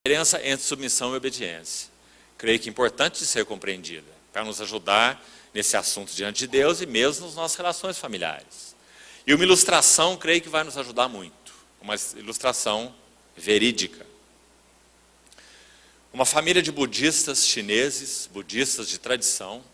diferença entre submissão e obediência. Creio que é importante de ser compreendida, para nos ajudar nesse assunto diante de Deus e mesmo nas nossas relações familiares. E uma ilustração, creio que vai nos ajudar muito. Uma ilustração verídica. Uma família de budistas chineses, budistas de tradição,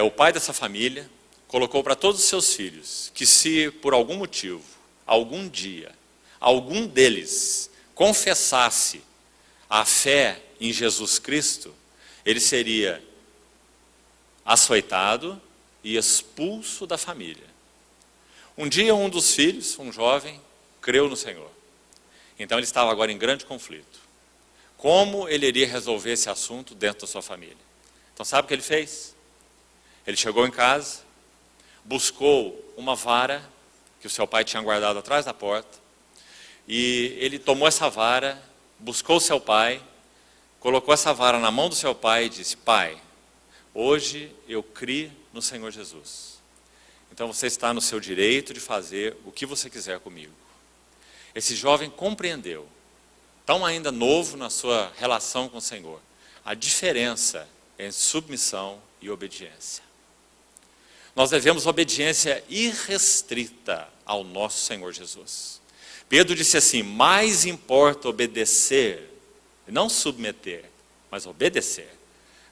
o pai dessa família colocou para todos os seus filhos que se por algum motivo, algum dia, algum deles confessasse a fé em Jesus Cristo, ele seria açoitado e expulso da família. Um dia um dos filhos, um jovem, creu no Senhor. Então ele estava agora em grande conflito. Como ele iria resolver esse assunto dentro da sua família? Então sabe o que ele fez? Ele chegou em casa, buscou uma vara que o seu pai tinha guardado atrás da porta, e ele tomou essa vara, buscou seu pai, colocou essa vara na mão do seu pai e disse: Pai, hoje eu criei no Senhor Jesus. Então você está no seu direito de fazer o que você quiser comigo. Esse jovem compreendeu, tão ainda novo na sua relação com o Senhor, a diferença entre submissão e obediência. Nós devemos obediência irrestrita ao nosso Senhor Jesus. Pedro disse assim: mais importa obedecer, não submeter, mas obedecer.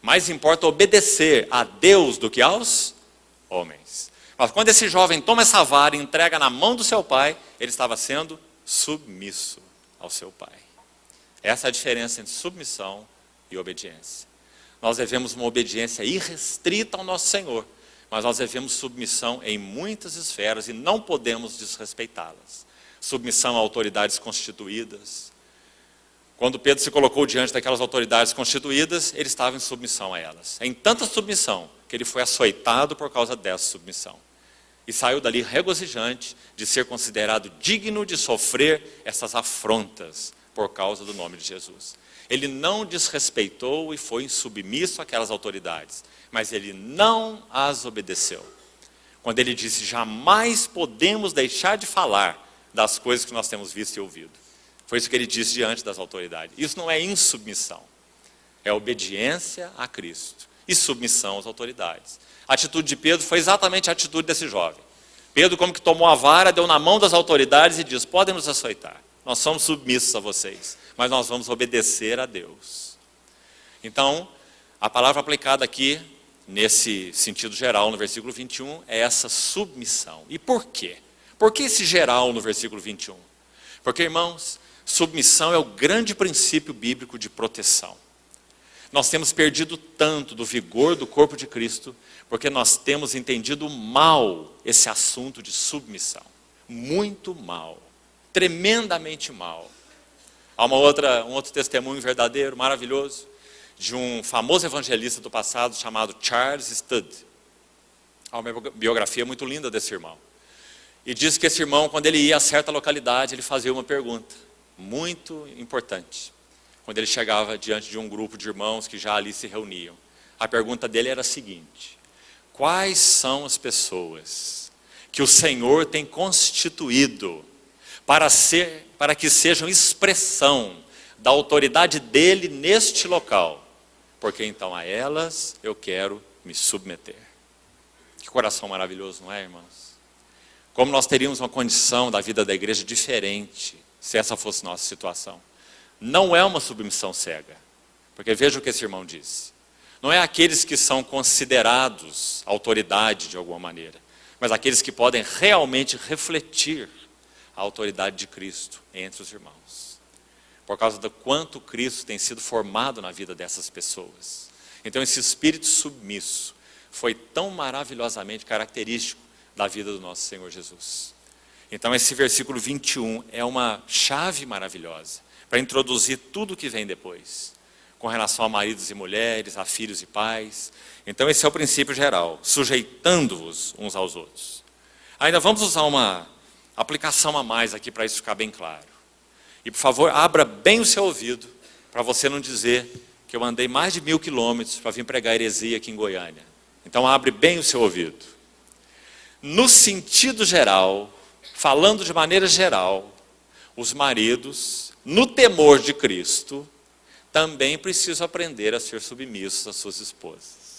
Mais importa obedecer a Deus do que aos homens. Mas quando esse jovem toma essa vara e entrega na mão do seu pai, ele estava sendo submisso ao seu pai. Essa é a diferença entre submissão e obediência. Nós devemos uma obediência irrestrita ao nosso Senhor, mas nós devemos submissão em muitas esferas e não podemos desrespeitá-las. Submissão a autoridades constituídas. Quando Pedro se colocou diante daquelas autoridades constituídas, ele estava em submissão a elas. Em tanta submissão que ele foi açoitado por causa dessa submissão. E saiu dali regozijante de ser considerado digno de sofrer essas afrontas por causa do nome de Jesus. Ele não desrespeitou e foi insubmisso àquelas autoridades, mas ele não as obedeceu. Quando ele disse: jamais podemos deixar de falar das coisas que nós temos visto e ouvido. Foi isso que ele disse diante das autoridades. Isso não é insubmissão, é obediência a Cristo e submissão às autoridades. A atitude de Pedro foi exatamente a atitude desse jovem. Pedro, como que tomou a vara, deu na mão das autoridades e disse: podem nos açoitar, nós somos submissos a vocês, mas nós vamos obedecer a Deus. Então, a palavra aplicada aqui, nesse sentido geral, no versículo 21, é essa submissão. E por quê? Por que esse geral no versículo 21? Porque, irmãos, submissão é o grande princípio bíblico de proteção. Nós temos perdido tanto do vigor do corpo de Cristo, porque nós temos entendido mal esse assunto de submissão. Muito mal. Tremendamente mal. Há um outro testemunho verdadeiro, maravilhoso, de um famoso evangelista do passado chamado Charles Studd. Há uma biografia muito linda desse irmão. E diz que esse irmão, quando ele ia a certa localidade, ele fazia uma pergunta muito importante. Quando ele chegava diante de um grupo de irmãos que já ali se reuniam. A pergunta dele era a seguinte: quais são as pessoas que o Senhor tem constituído para que sejam expressão da autoridade dele neste local? Porque então a elas eu quero me submeter. Que coração maravilhoso, não é, irmãos? Como nós teríamos uma condição da vida da igreja diferente se essa fosse nossa situação. Não é uma submissão cega, porque veja o que esse irmão disse. Não é aqueles que são considerados autoridade de alguma maneira, mas aqueles que podem realmente refletir a autoridade de Cristo entre os irmãos. Por causa do quanto Cristo tem sido formado na vida dessas pessoas. Então esse espírito submisso foi tão maravilhosamente característico da vida do nosso Senhor Jesus. Então esse versículo 21 é uma chave maravilhosa para introduzir tudo o que vem depois, com relação a maridos e mulheres, a filhos e pais. Então esse é o princípio geral, sujeitando-vos uns aos outros. Ainda vamos usar uma aplicação a mais aqui para isso ficar bem claro. E por favor, abra bem o seu ouvido, para você não dizer que eu andei mais de 1000 quilômetros para vir pregar heresia aqui em Goiânia. Então abre bem o seu ouvido. No sentido geral, falando de maneira geral, os maridos no temor de Cristo, também precisam aprender a ser submissos às suas esposas.